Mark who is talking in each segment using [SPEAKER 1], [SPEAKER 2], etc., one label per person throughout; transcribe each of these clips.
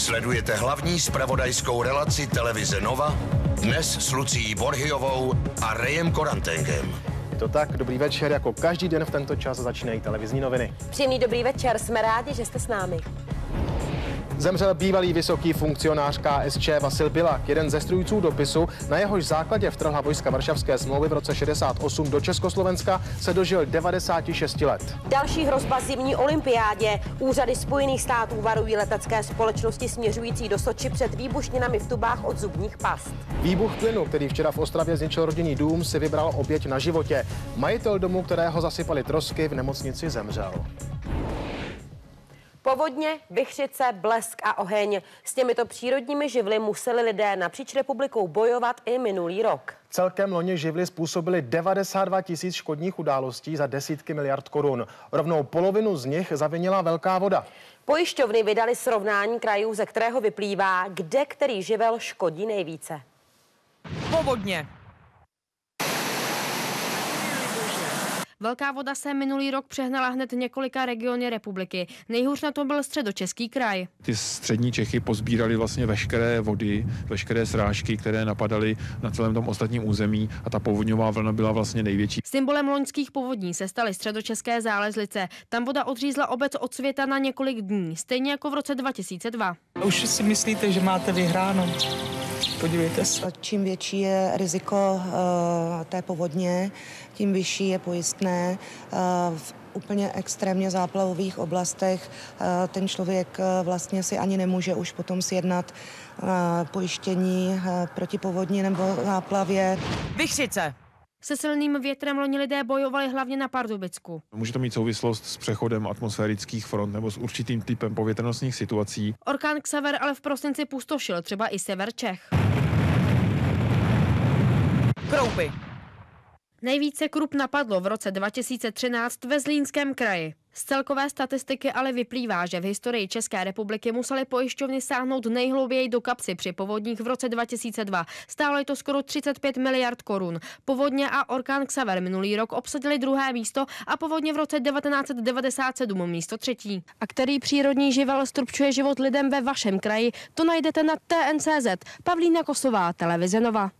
[SPEAKER 1] Sledujete hlavní zpravodajskou relaci televize Nova dnes s Lucií Borhyovou a Rejem Korantengem.
[SPEAKER 2] Je to tak, dobrý večer, jako každý den v tento čas začínají televizní noviny.
[SPEAKER 3] Příjemný dobrý večer, jsme rádi, že jste s námi.
[SPEAKER 2] Zemřel bývalý vysoký funkcionář KSČ Vasil Bilák, jeden ze strůjců dopisu, na jehož základě vtrhla vojska Varšavské smlouvy v roce 68 do Československa, se dožil 96 let.
[SPEAKER 3] Další hrozba zimní olympiádě. Úřady Spojených států varují letecké společnosti směřující do Soči před výbušninami v tubách od zubních past.
[SPEAKER 2] Výbuch plynu, který včera v Ostravě zničil rodinný dům, si vybral oběť na životě. Majitel domu, kterého zasypaly trosky, v nemocnici zemřel.
[SPEAKER 3] Povodně, vichřice, blesk a oheň. S těmito přírodními živly museli lidé napříč republikou bojovat i minulý rok.
[SPEAKER 2] Celkem loni živly způsobily 92 000 škodních událostí za desítky miliard korun. Rovnou polovinu z nich zavinila velká voda.
[SPEAKER 3] Pojišťovny vydaly srovnání krajů, ze kterého vyplývá, kde který živel škodí nejvíce.
[SPEAKER 4] Povodně.
[SPEAKER 5] Velká voda se minulý rok přehnala hned několika regiony republiky. Nejhůř na to byl Středočeský kraj.
[SPEAKER 6] Ty střední Čechy pozbírali vlastně veškeré vody, veškeré srážky, které napadaly na celém tom ostatním území, a ta povodňová vlna byla vlastně největší.
[SPEAKER 5] Symbolem loňských povodní se staly Středočeské Zálezlice. Tam voda odřízla obec od světa na několik dní, stejně jako v roce 2002.
[SPEAKER 4] Už si myslíte, že máte vyhráno? Podívejte se.
[SPEAKER 7] Čím větší je riziko té povodně, tím vyšší je pojistné. V úplně extrémně záplavových oblastech ten člověk vlastně si ani nemůže už potom sjednat pojištění proti povodni nebo záplavě.
[SPEAKER 4] Vichřice.
[SPEAKER 5] Se silným větrem loni lidé bojovali hlavně na Pardubicku.
[SPEAKER 6] Může to mít souvislost s přechodem atmosférických front nebo s určitým typem povětrnostních situací.
[SPEAKER 5] Orkán Xaver ale v prosinci pustošil třeba i sever Čech.
[SPEAKER 4] Kroupy.
[SPEAKER 5] Nejvíce krup napadlo v roce 2013 ve Zlínském kraji. Z celkové statistiky ale vyplývá, že v historii České republiky musely pojišťovny sáhnout nejhlouběji do kapsy při povodních v roce 2002. Stálo je to skoro 35 miliard korun. Povodně a orkán Xaver minulý rok obsadili druhé místo a povodně v roce 1997 místo třetí. A který přírodní živel ztrpčuje život lidem ve vašem kraji, to najdete na TN.cz. Pavlína Kosová, televize Nova.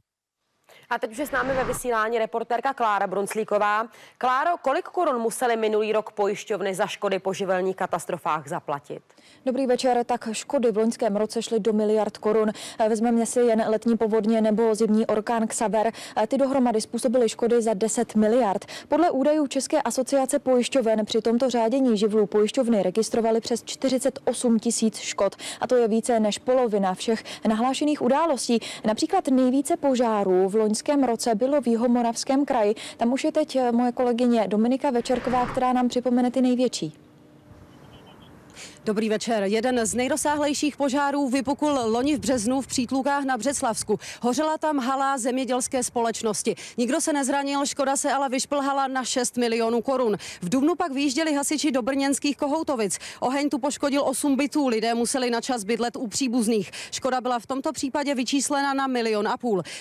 [SPEAKER 3] A teď už je s námi ve vysílání reportérka Klára Brunclíková. Kláro, kolik korun museli minulý rok pojišťovny za škody po živelních katastrofách zaplatit?
[SPEAKER 8] Dobrý večer, tak škody v loňském roce šly do miliard korun. Vezmeme si jen letní povodně nebo zimní orkán Xaver. Ty dohromady způsobily škody za 10 miliard. Podle údajů České asociace pojišťoven při tomto řádění živlů pojišťovny registrovaly přes 48 000 škod. A to je více než polovina všech nahlášených událostí. Například nejvíce požárů v loňském roce bylo v Jihomoravském kraji. Tam už je teď moje kolegyně Dominika Večerková, která nám připomene ty největší.
[SPEAKER 9] Dobrý večer. Jeden z nejrozsáhlejších požárů vypukl loni v březnu v Přítlukách na Břeclavsku. Hořela tam hala zemědělské společnosti. Nikdo se nezranil, škoda se ale vyšplhala na 6 milionů korun. V dubnu pak vyjížděli hasiči do brněnských Kohoutovic. Oheň tu poškodil 8 bytů, lidé museli na čas bydlet u příbuzných. Škoda byla v tomto případě vyčíslena na 1,5 milionu.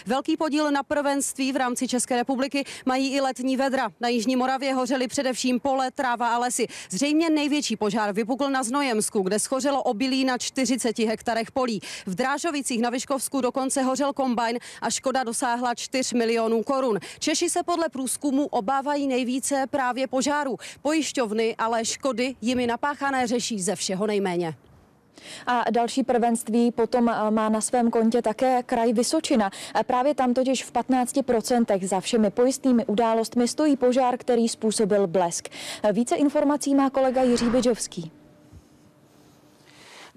[SPEAKER 9] Velký podíl na prvenství v rámci České republiky mají i letní vedra. Na jižní Moravě hořely především pole, tráva a lesy. Zřejmě největší požár vypukl na Znojemsku, kde schořelo obilí na 40 hektarech polí. V Drážovicích na Vyškovsku dokonce hořel kombajn a škoda dosáhla 4 milionů korun. Češi se podle průzkumu obávají nejvíce právě požáru. Pojišťovny ale škody jimi napáchané řeší ze všeho nejméně.
[SPEAKER 8] A další prvenství potom má na svém kontě také kraj Vysočina. Právě tam totiž v 15% za všemi pojistnými událostmi stojí požár, který způsobil blesk. Více informací má kolega Jiří Bydžovský.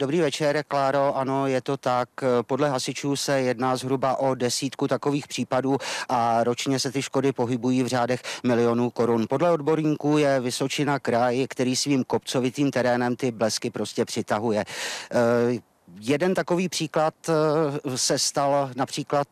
[SPEAKER 10] Dobrý večer, Kláro, ano, je to tak. Podle hasičů se jedná zhruba o 10 takových případů a ročně se ty škody pohybují v řádech milionů korun. Podle odborníků je Vysočina kraj, který svým kopcovitým terénem ty blesky prostě přitahuje. Jeden takový příklad se stal například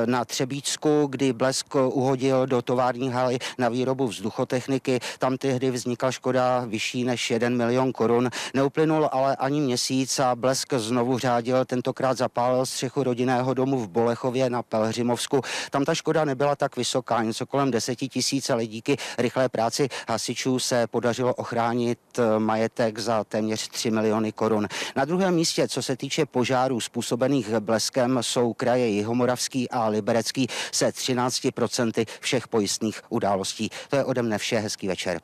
[SPEAKER 10] na Třebíčsku, kdy blesk uhodil do tovární haly na výrobu vzduchotechniky. Tam tehdy vznikla škoda vyšší než 1 milion korun. Neuplynul ale ani měsíc a blesk znovu řádil. Tentokrát zapálil střechu rodinného domu v Bolechově na Pelhřimovsku. Tam ta škoda nebyla tak vysoká, něco kolem 10 000, ale díky rychlé práci hasičů se podařilo ochránit majetek za téměř 3 miliony korun. Na druhém místě co se týče požárů způsobených bleskem, jsou kraje Jihomoravský a Liberecký se 13% všech pojistných událostí. To je ode mne vše, hezký večer.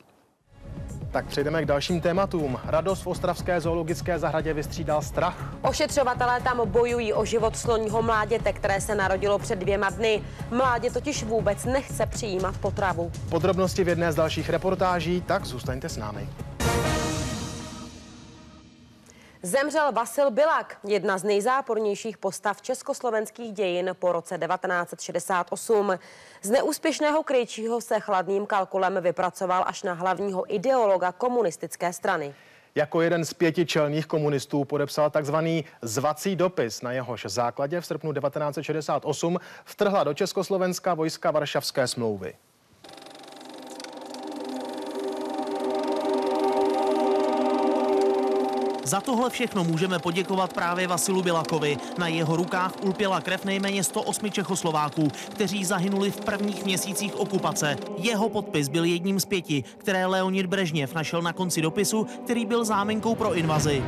[SPEAKER 2] Tak přejdeme k dalším tématům. Radost v ostravské zoologické zahradě vystřídal strach.
[SPEAKER 3] Ošetřovatelé tam bojují o život sloního mláděte, které se narodilo před 2 dny. Mládě totiž vůbec nechce přijímat potravu.
[SPEAKER 2] Podrobnosti v jedné z dalších reportáží, tak zůstaňte s námi.
[SPEAKER 3] Zemřel Vasil Bilak, jedna z nejzápornějších postav československých dějin po roce 1968. Z neúspěšného krejčího se chladným kalkulem vypracoval až na hlavního ideologa komunistické strany.
[SPEAKER 2] Jako jeden z 5 čelných komunistů podepsal takzvaný zvací dopis, na jehož základě v srpnu 1968 vtrhla do Československa vojska Varšavské smlouvy.
[SPEAKER 11] Za tohle všechno můžeme poděkovat právě Vasilu Bilakovi. Na jeho rukách ulpěla krev nejméně 108 Čechoslováků, kteří zahynuli v prvních měsících okupace. Jeho podpis byl jedním z 5, které Leonid Brežněv našel na konci dopisu, který byl záminkou pro invazi.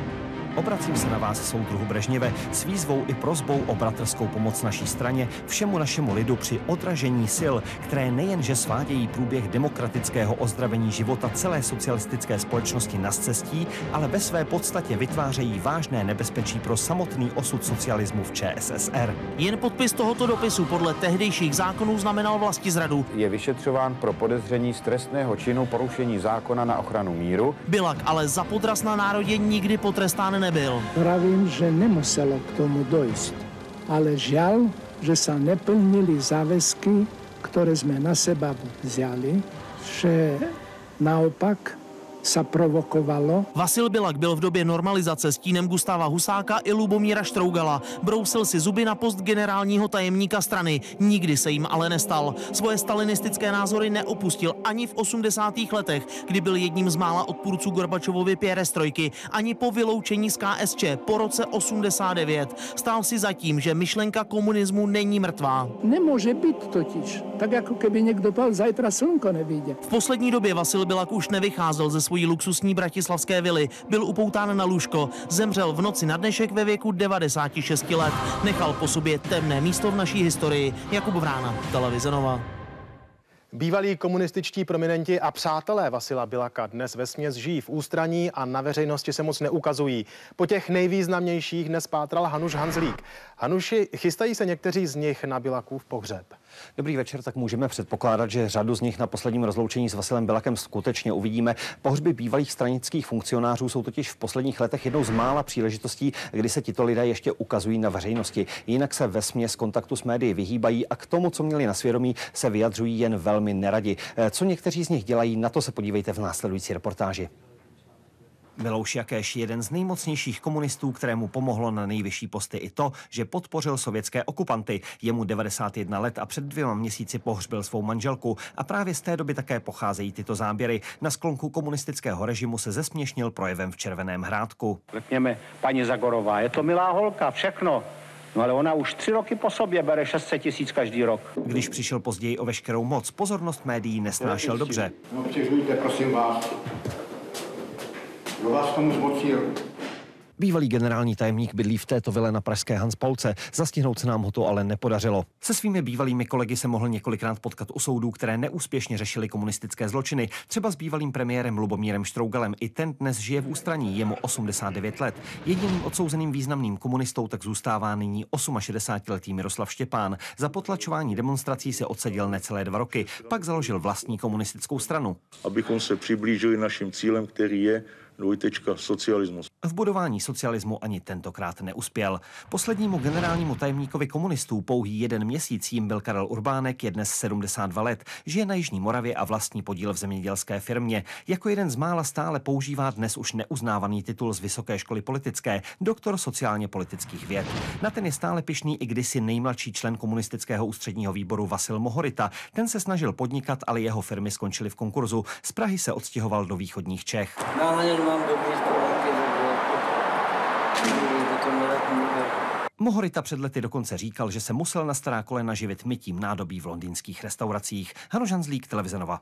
[SPEAKER 12] Obracím se na vás, soudruhu Brežněve, s výzvou i prosbou o bratrskou pomoc naší straně, všemu našemu lidu při odražení sil, které nejenže svádějí průběh demokratického ozdravení života celé socialistické společnosti na scestí, ale ve své podstatě vytvářejí vážné nebezpečí pro samotný osud socialismu v ČSSR.
[SPEAKER 11] Jen podpis tohoto dopisu podle tehdejších zákonů znamenal vlastizradu.
[SPEAKER 13] Je vyšetřován pro podezření z trestného činu porušení zákona na ochranu míru.
[SPEAKER 11] Bilak ale za podraz na národě nikdy potrestán nebyl.
[SPEAKER 14] Pravím, že nemuselo k tomu dojít, ale žiaľ, že sa neplnili záväzky, ktoré sme na seba vzali, že naopak sa provokovalo.
[SPEAKER 11] Vasil Bilak byl v době normalizace stínem Gustáva Husáka i Lubomíra Štrougala. Brousil si zuby na post generálního tajemníka strany. Nikdy se jim ale nestal. Svoje stalinistické názory neopustil ani v 80. letech, kdy byl jedním z mála odpůrců Gorbačovovy perestrojky, ani po vyloučení z KSČ po roce 89. Stál si za tím, že myšlenka komunismu není mrtvá.
[SPEAKER 14] Nemůže být totiž. Tak jako keby někdo povedal, zajtra slunko nevyjde.
[SPEAKER 11] V poslední době Vasil Bilak už nevycházel ze svojí luxusní bratislavské vily, byl upoután na lůžko, zemřel v noci na dnešek ve věku 96 let. Nechal po sobě temné místo v naší historii. Jakub Vrána, Televize Nova.
[SPEAKER 2] Bývalí komunističtí prominenti a přátelé Vasila Bilaka dnes vesměs žijí v ústraní a na veřejnosti se moc neukazují. Po těch nejvýznamnějších dnes pátral Hanuš Hanzlík. Hanuši, chystají se někteří z nich na Bilakův pohřeb?
[SPEAKER 12] Dobrý večer, tak můžeme předpokládat, že řadu z nich na posledním rozloučení s Vasilem Bilakem skutečně uvidíme. Pohřby bývalých stranických funkcionářů jsou totiž v posledních letech jednou z mála příležitostí, kdy se tito lidé ještě ukazují na veřejnosti. Jinak se vesměs kontaktu s médii vyhýbají a k tomu, co měli na svědomí, se vyjadřují jen velmi neradi. Co někteří z nich dělají, na to se podívejte v následující reportáži. Milouš Jakeš, jeden z nejmocnějších komunistů, kterému pomohlo na nejvyšší posty i to, že podpořil sovětské okupanty. Je mu 91 let a před 2 měsíci pohřbil svou manželku a právě z té doby také pocházejí tyto záběry. Na sklonku komunistického režimu se zesměšnil projevem v Červeném Hrádku.
[SPEAKER 15] Řekněme, paní Zagorová, je to milá holka, všechno. No ale ona už 3 roky po sobě bere 600 000 každý rok.
[SPEAKER 12] Když přišel později o veškerou moc, pozornost médií nesnášel dobře.
[SPEAKER 16] No přežujte, prosím vás. Kdo vás tomu zmocnil?
[SPEAKER 12] Bývalý generální tajemník bydlí v této vile na pražské Hanspolce. Zastihnout se nám ho to ale nepodařilo. Se svými bývalými kolegy se mohl několikrát potkat u soudů, které neúspěšně řešily komunistické zločiny. Třeba s bývalým premiérem Lubomírem Štrougalem. I ten dnes žije v ústraní, je mu 89 let. Jediným odsouzeným významným komunistou tak zůstává nyní 68letý Miroslav Štěpán. Za potlačování demonstrací se odseděl necelé 2 roky, pak založil vlastní komunistickou stranu.
[SPEAKER 17] Abychom se přiblížili našim cílem, který je socialismus.
[SPEAKER 12] V budování socialismu ani tentokrát neuspěl. Poslednímu generálnímu tajemníkovi komunistů pouhý 1 měsíc jim byl Karel Urbánek, je dnes 72 let, žije na Jižní Moravě a vlastní podíl v zemědělské firmě. Jako jeden z mála stále používá dnes už neuznávaný titul z Vysoké školy politické, doktor sociálně politických věd. Na ten je stále pyšný i kdysi nejmladší člen komunistického ústředního výboru Vasil Mohorita. Ten se snažil podnikat, ale jeho firmy skončily v konkurzu. Z Prahy se odstěhoval do východních Čech. Mohorita před lety dokonce říkal, že se musel na stará kolena živit mytím nádobí v londýnských restauracích. Hanuš Hanzlík, Televize Nova.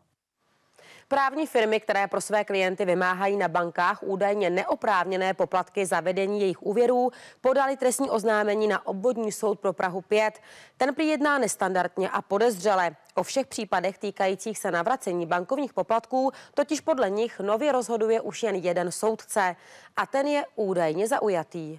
[SPEAKER 3] Právní firmy, které pro své klienty vymáhají na bankách údajně neoprávněné poplatky za vedení jejich úvěrů, podali trestní oznámení na Obvodní soud pro Prahu 5. Ten prý jedná nestandardně a podezřele. O všech případech týkajících se navracení bankovních poplatků totiž podle nich nově rozhoduje už jen jeden soudce a ten je údajně zaujatý.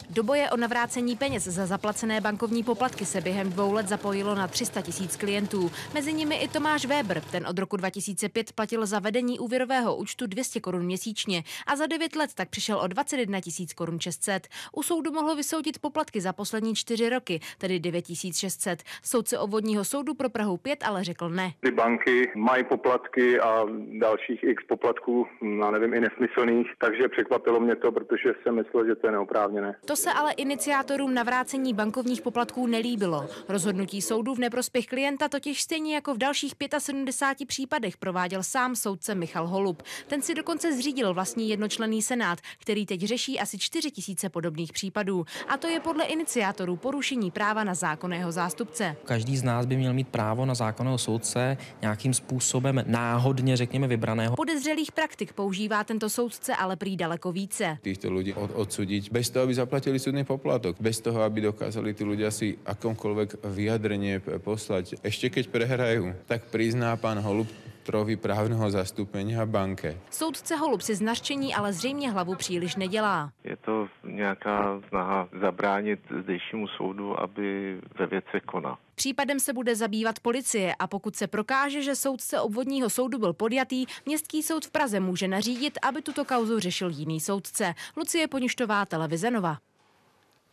[SPEAKER 18] Do boje o navrácení peněz za zaplacené bankovní poplatky se během 2 let zapojilo na 300 000 klientů. Mezi nimi i Tomáš Weber. Ten od roku 2005 platil za vedení úvěrového účtu 200 korun měsíčně a za 9 let tak přišel o 21 000 korun 600. U soudu mohlo vysoudit poplatky za poslední 4 roky, tedy 9 600. Soudce Obvodního soudu pro Prahu 5 ale řekl ne.
[SPEAKER 19] Ty banky mají poplatky a dalších x poplatků, já nevím, i nesmyslných, takže překvapilo mě to, protože jsem myslel, že to je neoprávněné.
[SPEAKER 18] To se ale iniciátorům navrácení bankovních poplatků nelíbilo. Rozhodnutí soudu v neprospěch klienta totiž stejně jako v dalších 75 případech prováděl sám soudce Michal Holub. Ten si dokonce zřídil vlastní jednočlenný senát, který teď řeší asi 4 000 podobných případů. A to je podle iniciátorů porušení práva na zákonného zástupce.
[SPEAKER 20] Každý z nás by měl mít právo na zákonného soudce nějakým způsobem náhodně, řekněme, vybraného.
[SPEAKER 18] Podezřelých praktik používá tento soudce ale prý daleko více.
[SPEAKER 21] Týchto lidí odsúdiť bez toho, aby zaplatili súdny poplatok, bez toho, aby dokázali tí ľudia si akomkoľvek vyjadrenie poslať. Ešte keď prehrajú, tak prizná pán Holub trohy právneho zastúpenia banke.
[SPEAKER 18] Soudce Holub si z nařčení ale zřejmě hlavu příliš nedělá.
[SPEAKER 22] Je to nějaká snaha zabránit zdejšímu soudu, aby ve věcech konal.
[SPEAKER 18] Případem se bude zabývat policie a pokud se prokáže, že soudce Obvodního soudu byl podjatý, Městský soud v Praze může nařídit, aby tuto kauzu řešil jiný soudce. Lucie Poništová, Televize Nova.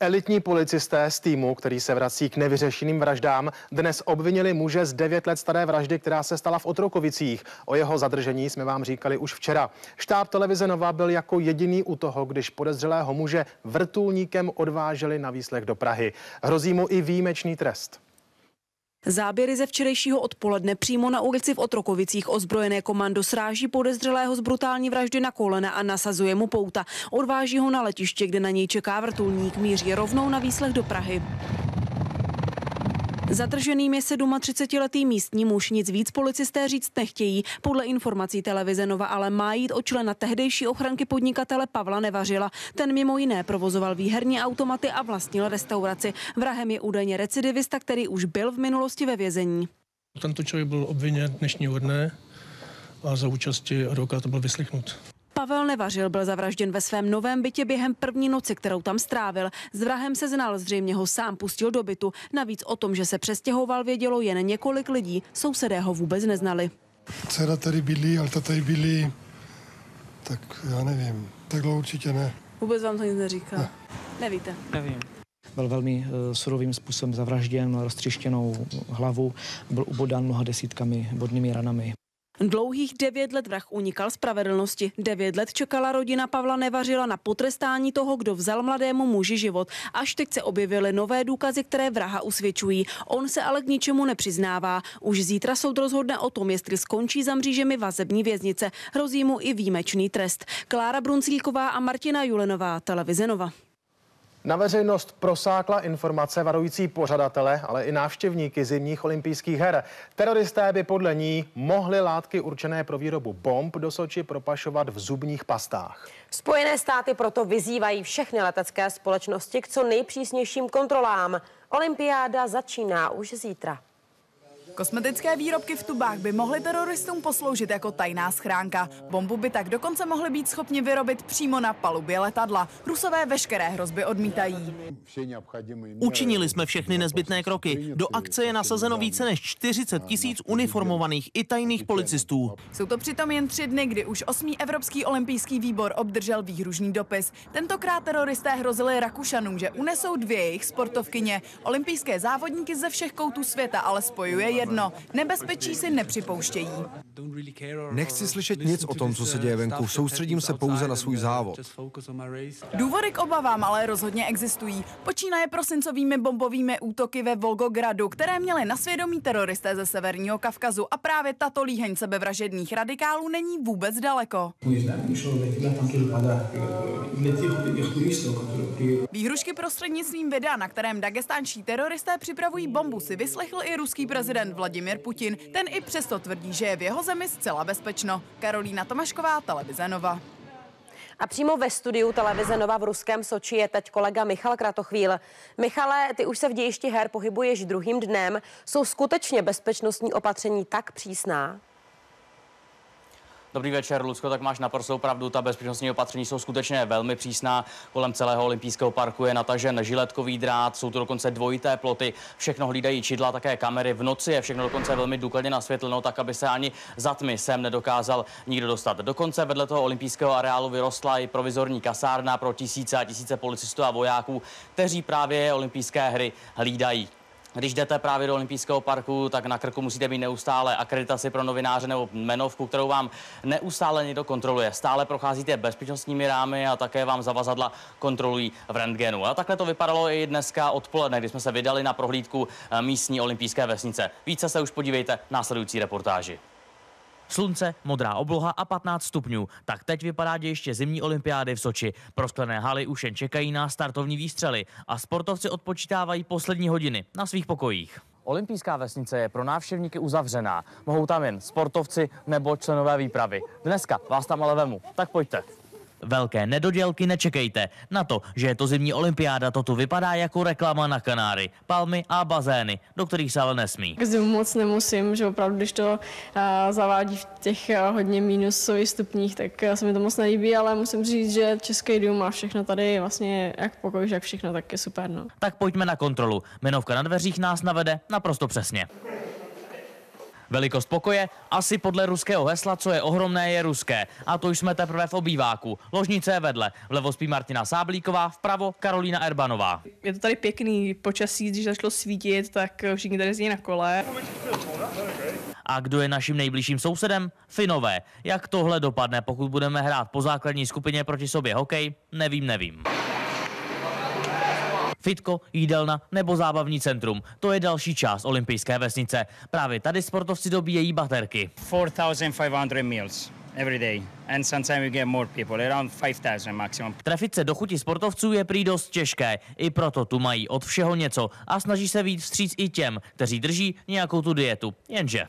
[SPEAKER 2] Elitní policisté z týmu, který se vrací k nevyřešeným vraždám, dnes obvinili muže z 9 let staré vraždy, která se stala v Otrokovicích. O jeho zadržení jsme vám říkali už včera. Štáb Televize Nova byl jako jediný u toho, když podezřelého muže vrtulníkem odváželi na výslech do Prahy. Hrozí mu i výjimečný trest.
[SPEAKER 23] Záběry ze včerejšího odpoledne přímo na ulici v Otrokovicích ozbrojené komando sráží podezřelého z brutální vraždy na kolena a nasazuje mu pouta. Odváží ho na letiště, kde na něj čeká vrtulník, míří rovnou na výslech do Prahy. Zadrženým je 37letý místní muž, nic víc policisté říct nechtějí. Podle informací Televize Nova ale má jít o člena tehdejší ochranky podnikatele Pavla Nevařila. Ten mimo jiné provozoval výherní automaty a vlastnil restauraci. Vrahem je údajně recidivista, který už byl v minulosti ve vězení.
[SPEAKER 24] Tento člověk byl obviněn dnešního dne a za účasti advokáta byl vyslechnut.
[SPEAKER 23] Pavel Nevařil byl zavražděn ve svém novém bytě během první noci, kterou tam strávil. S vrahem se znal, zřejmě ho sám pustil do bytu. Navíc o tom, že se přestěhoval, vědělo jen několik lidí. Sousedé ho vůbec neznali.
[SPEAKER 25] Dcera tady bydlí, ale ta tady bydlí, tak já nevím, takhle určitě ne.
[SPEAKER 23] Vůbec vám to nic neříká? Ne. Nevíte?
[SPEAKER 20] Nevím.
[SPEAKER 26] Byl velmi surovým způsobem zavražděn, měl roztřištěnou hlavu, byl ubodán mnoha desítkami bodnými ranami.
[SPEAKER 23] Dlouhých 9 let vrah unikal spravedlnosti. 9 let čekala rodina Pavla Nevařila na potrestání toho, kdo vzal mladému muži život. Až teď se objevily nové důkazy, které vraha usvědčují. On se ale k ničemu nepřiznává. Už zítra soud rozhodne o tom, jestli skončí za mřížemi vazební věznice. Hrozí mu i výjimečný trest. Klára Bruncílková a Martina Julenová, Televize Nova.
[SPEAKER 2] Na veřejnost prosákla informace varující pořadatele, ale i návštěvníky zimních olympijských her. Teroristé by podle ní mohli látky určené pro výrobu bomb do Soči propašovat v zubních pastách.
[SPEAKER 3] Spojené státy proto vyzývají všechny letecké společnosti k co nejpřísnějším kontrolám. Olympiáda začíná už zítra.
[SPEAKER 27] Kosmetické výrobky v tubách by mohly teroristům posloužit jako tajná schránka. Bombu by tak dokonce mohli být schopni vyrobit přímo na palubě letadla. Rusové veškeré hrozby odmítají.
[SPEAKER 11] Učinili jsme všechny nezbytné kroky. Do akce je nasazeno více než 40 000 uniformovaných i tajných policistů.
[SPEAKER 27] Jsou to přitom jen 3 dny, kdy už 8. Evropský olympijský výbor obdržel výhružný dopis. Tentokrát teroristé hrozili Rakušanům, že unesou 2 jejich sportovkyně. Olympijské závodníky ze všech koutů světa ale spojuje jedno. Nebezpečí si nepřipouštějí.
[SPEAKER 28] Nechci slyšet nic o tom, co se děje venku. Soustředím se pouze na svůj závod.
[SPEAKER 27] Důvody k obavám ale rozhodně existují. Počínaje prosincovými bombovými útoky ve Volgogradu, které měly na svědomí teroristé ze Severního Kavkazu, a právě tato líheň sebevražedných radikálů není vůbec daleko. Výhrušky prostřednictvím videa, na kterém dagestánští teroristé připravují bombu, si vyslechl i ruský prezident Vladimir Putin. Ten i přesto tvrdí, že je v jeho zemi zcela bezpečno. Karolína Tomašková, Televize Nova.
[SPEAKER 3] A přímo ve studiu Televize Nova v ruském Soči je teď kolega Michal Kratochvíl. Michale, ty už se v dějišti her pohybuješ druhým dnem. Jsou skutečně bezpečnostní opatření tak přísná?
[SPEAKER 1] Dobrý večer, Lucko, tak máš naprosto pravdu, ta bezpečnostní opatření jsou skutečně velmi přísná. Kolem celého olympijského parku je natažen žiletkový drát, jsou tu dokonce dvojité ploty, všechno hlídají čidla, také kamery, v noci je všechno dokonce velmi důkladně nasvětleno, tak aby se ani za tmy sem nedokázal nikdo dostat. Dokonce vedle toho olympijského areálu vyrostla i provizorní kasárna pro tisíce a tisíce policistů a vojáků, kteří právě olympijské hry hlídají. Když jdete právě do olympijského parku, tak na krku musíte mít neustále akreditaci pro novináře nebo jmenovku, kterou vám neustále někdo kontroluje. Stále procházíte bezpečnostními rámy a také vám zavazadla kontrolují v rentgenu. A takhle to vypadalo i dneska odpoledne, kdy jsme se vydali na prohlídku místní olympijské vesnice. Více se už podívejte v následující reportáži.
[SPEAKER 11] Slunce, modrá obloha a 15 stupňů. Tak teď vypadá dějiště zimní olympiády v Soči. Prosklené haly už jen čekají na startovní výstřely a sportovci odpočítávají poslední hodiny na svých pokojích.
[SPEAKER 1] Olympijská vesnice je pro návštěvníky uzavřená. Mohou tam jen sportovci nebo členové výpravy. Dneska vás tam ale vemu, tak pojďte.
[SPEAKER 11] Velké nedodělky nečekejte. Na to, že je to zimní olympiáda, to tu vypadá jako reklama na Kanáry. Palmy a bazény, do kterých se ale nesmí.
[SPEAKER 4] K zimu moc nemusím, že opravdu, když to zavádí v těch hodně minusových stupních, tak se mi to moc nelíbí, ale musím říct, že Český dům má všechno tady, vlastně jak pokoj, jak všechno, tak je super. No.
[SPEAKER 11] Tak pojďme na kontrolu. Jmenovka na dveřích nás navede naprosto přesně. Velikost pokoje? Asi podle ruského hesla, co je ohromné, je ruské. A to už jsme teprve v obýváku. Ložnice je vedle. Vlevo spí Martina Sáblíková, vpravo Karolína Erbanová.
[SPEAKER 4] Je to tady pěkný počasí, když začalo svítit, tak všichni tady jezdí na kole.
[SPEAKER 11] A kdo je naším nejbližším sousedem? Finové. Jak tohle dopadne, pokud budeme hrát po základní skupině proti sobě hokej? Nevím. Fitko, jídelna nebo zábavní centrum. To je další část olympijské vesnice. Právě tady sportovci dobíjejí baterky.
[SPEAKER 5] 4,500 meals every day. And sometimes we get more people, around 5,000 maximum.
[SPEAKER 11] Trefit se do chuti sportovců je prý dost těžké. I proto tu mají od všeho něco a snaží se vyjít vstříc i těm, kteří drží nějakou tu dietu. Jenže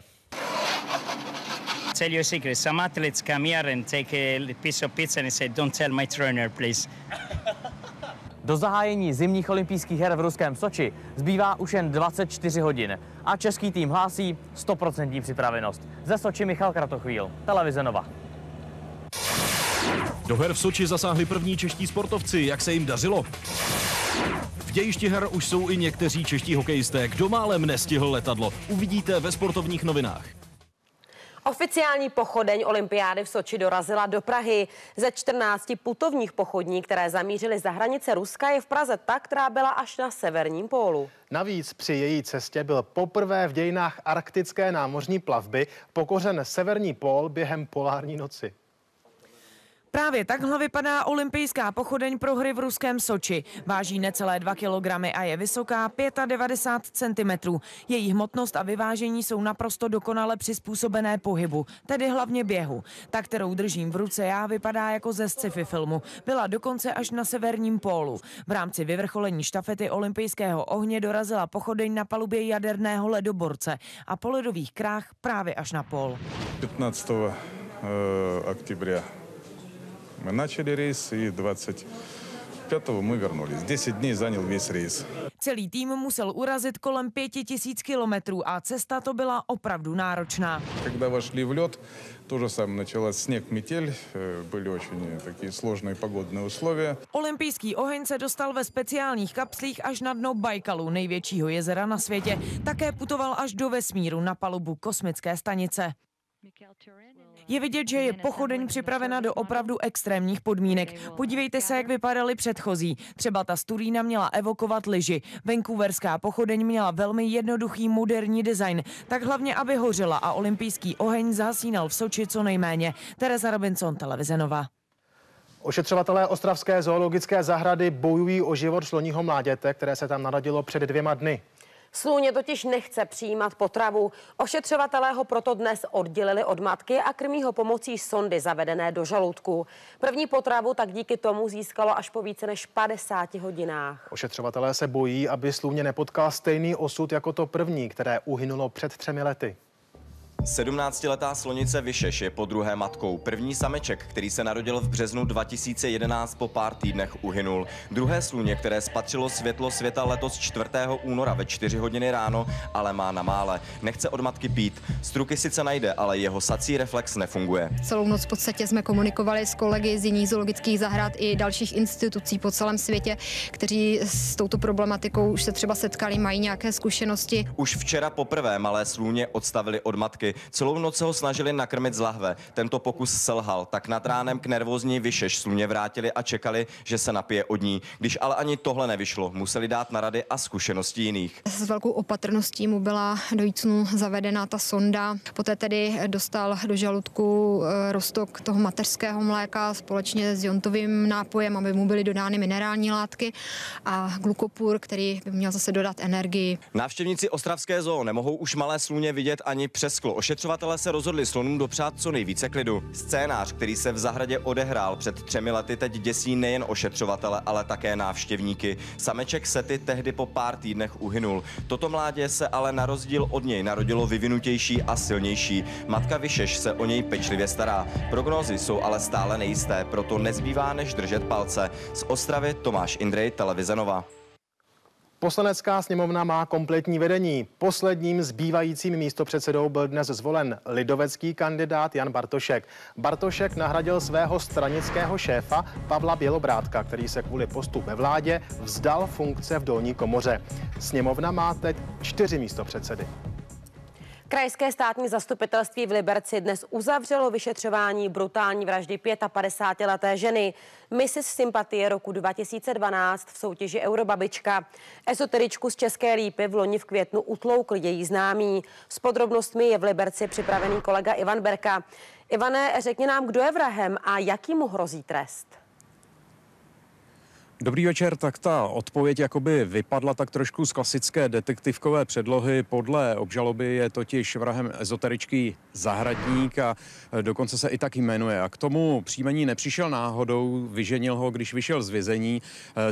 [SPEAKER 5] Tell you a secret, some athletes come here and take a piece of pizza and say, don't tell my trainer, please.
[SPEAKER 1] Do zahájení zimních olympijských her v ruském Soči zbývá už jen 24 hodin a český tým hlásí 100% připravenost. Ze Soči Michal Kratochvíl, Televize Nova.
[SPEAKER 6] Do her v Soči zasáhli první čeští sportovci, jak se jim dařilo. V dějišti her už jsou i někteří čeští hokejisté, kdo málem nestihl letadlo. Uvidíte ve sportovních novinách.
[SPEAKER 3] Oficiální pochodeň olympiády v Soči dorazila do Prahy. Ze 14 putovních pochodní, které zamířily za hranice Ruska, je v Praze ta, která byla až na severním pólu.
[SPEAKER 2] Navíc při její cestě byl poprvé v dějinách arktické námořní plavby pokořen severní pól během polární noci.
[SPEAKER 7] Právě takhle vypadá olympijská pochodeň pro hry v ruském Soči. Váží necelé 2 kilogramy a je vysoká 95 cm. Její hmotnost a vyvážení jsou naprosto dokonale přizpůsobené pohybu, tedy hlavně běhu. Ta, kterou držím v ruce já, vypadá jako ze sci-fi filmu. Byla dokonce až na severním pólu. V rámci vyvrcholení štafety olympijského ohně dorazila pochodeň na palubě jaderného ledoborce a po ledových krách právě až na pól.
[SPEAKER 8] 15. октября мы начали рейс, и 25-го мы вернулись. 10 дней занял весь рейс.
[SPEAKER 7] Celý tým musel urazit kolem 5000 kilometrů a cesta to byla opravdu náročná.
[SPEAKER 8] Когда вошли в лед, тоже самое началась снег, метель, были очень такие сложные погодные условия.
[SPEAKER 7] Olympijský oheň se dostal ve speciálních kapslích až na dno Bajkalu, největšího jezera na světě. Také putoval až do vesmíru na palubu kosmické stanice. Je vidět, že je pochodeň připravena do opravdu extrémních podmínek. Podívejte se, jak vypadaly předchozí. Třeba ta z Turína měla evokovat lyži. Vancouverská pochodeň měla velmi jednoduchý moderní design. Tak hlavně, aby hořela a olympijský oheň zahasínal v Soči co nejméně. Tereza Robinson, Televize Nova.
[SPEAKER 2] Ošetřovatelé ostravské zoologické zahrady bojují o život sloního mláděte, které se tam narodilo před 2 dny.
[SPEAKER 3] Slůně totiž nechce přijímat potravu. Ošetřovatelé ho proto dnes oddělili od matky a krmí ho pomocí sondy zavedené do žaludku. První potravu tak díky tomu získalo až po více než 50 hodinách.
[SPEAKER 2] Ošetřovatelé se bojí, aby slůně nepotkal stejný osud jako to první, které uhynulo před 3 lety.
[SPEAKER 9] 17letá slonice Vyšeš je podruhé matkou. První sameček, který se narodil v březnu 2011, po pár týdnech uhynul. Druhé slůně, které spatřilo světlo světa letos 4. února ve 4 hodiny ráno, ale má na mále. Nechce od matky pít. Struky sice najde, ale jeho sací reflex nefunguje.
[SPEAKER 10] Celou noc v podstatě jsme komunikovali s kolegy z jiných zoologických zahrad i dalších institucí po celém světě, kteří s touto problematikou už se třeba setkali, mají nějaké zkušenosti.
[SPEAKER 9] Už včera poprvé malé slůně odstavili od matky. Celou noc se ho snažili nakrmit z lahve. Tento pokus selhal, tak nad ránem k nervózní Vyšeš slůně vrátili a čekali, že se napije od ní. Když ale ani tohle nevyšlo, museli dát na rady a zkušenosti jiných.
[SPEAKER 10] S velkou opatrností mu byla do jícnu zavedena ta sonda. Poté tedy dostal do žaludku roztok toho mateřského mléka společně s jontovým nápojem, aby mu byly dodány minerální látky a glukopur, který by měl zase dodat energii.
[SPEAKER 9] Návštěvníci ostravské zoo nemohou už malé slůně vidět ani přes sklo. Ošetřovatelé se rozhodli slonům dopřát co nejvíce klidu. Scénář, který se v zahradě odehrál před 3 lety, teď děsí nejen ošetřovatele, ale také návštěvníky. Sameček Sety tehdy po pár týdnech uhynul. Toto mládě se ale na rozdíl od něj narodilo vyvinutější a silnější. Matka Vyšeš se o něj pečlivě stará. Prognózy jsou ale stále nejisté, proto nezbývá než držet palce. Z Ostravy Tomáš Indrej, Televize Nova.
[SPEAKER 2] Poslanecká sněmovna má kompletní vedení. Posledním zbývajícím místopředsedou byl dnes zvolen lidovecký kandidát Jan Bartošek. Bartošek nahradil svého stranického šéfa Pavla Bělobrádka, který se kvůli postu ve vládě vzdal funkce v dolní komoře. Sněmovna má teď 4 místopředsedy.
[SPEAKER 3] Krajské státní zastupitelství v Liberci dnes uzavřelo vyšetřování brutální vraždy 55leté ženy. Mrs. Sympatie roku 2012 v soutěži Eurobabička. Ezoteričku z České Lípy v loni v květnu utloukl její známý. S podrobnostmi je v Liberci připravený kolega Ivan Berka. Ivane, řekni nám, kdo je vrahem a jaký mu hrozí trest?
[SPEAKER 12] Dobrý večer, tak ta odpověď jakoby vypadla tak trošku z klasické detektivkové předlohy. Podle obžaloby je totiž vrahem ezoteričký Zahradník a dokonce se i tak jmenuje. A k tomu příjmení nepřišel náhodou, vyženil ho, když vyšel z vězení.